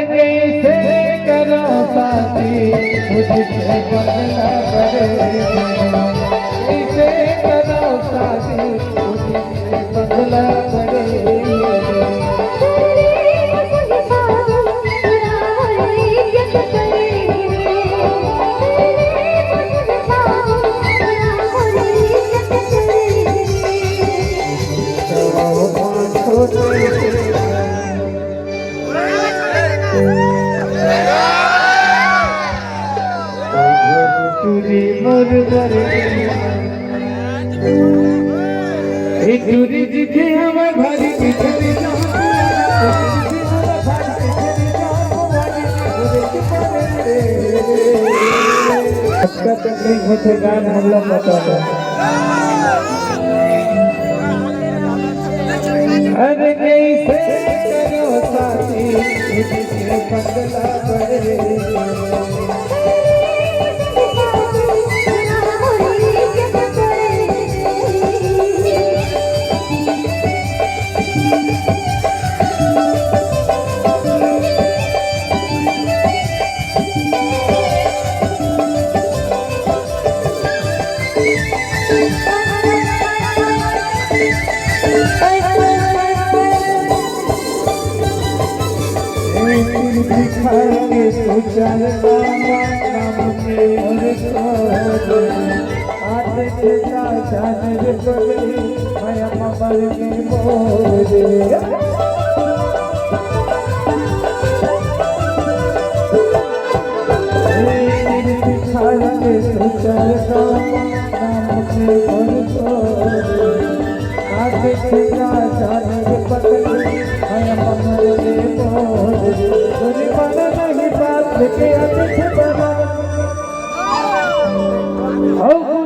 कैसे करो साथी मुझसे बदला करे, कैसे करो साथी मुझसे बदला करे। चूरी जिथे हमार भारी बिछड़ी अच्छा तकलीफ होते गान हमला पता है। अरे कैसे करो साथी मुझसे बदला करे, दिखाएंगे तो चलता नाम के और आते देता जाने रे कोई मैं मबर के मोरे। दिखाएंगे तो चलता नाम के और आते देता जाने रे कोई मैं मबर के मोरे। लेके आते थे बना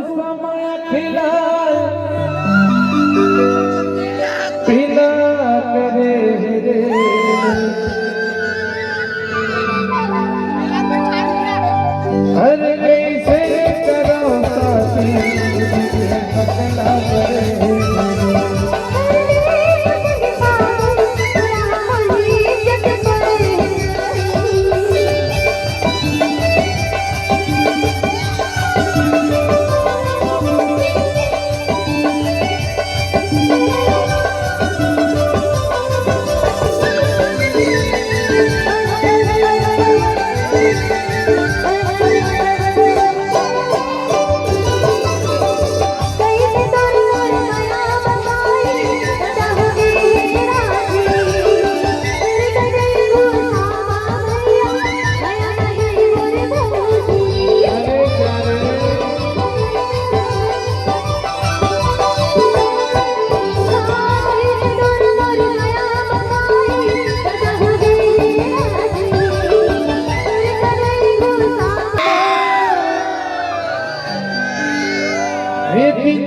समय खिला पीला करे रे। हर कैसे करो साथी बदला करे,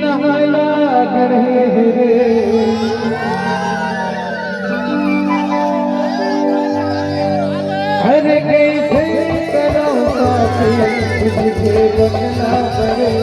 नहाला करे हर कैसे करो साथी मुझसे बदला करे।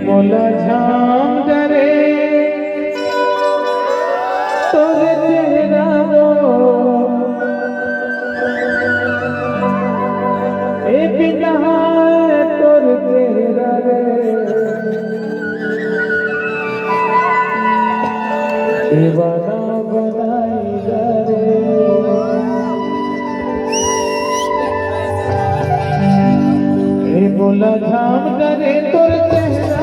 मोला झाम डरे तोरे चेहरा ए बिना तोरे चेहरा रे दीवाना बनाई रे। मोला झाम डरे तोरे चेहरा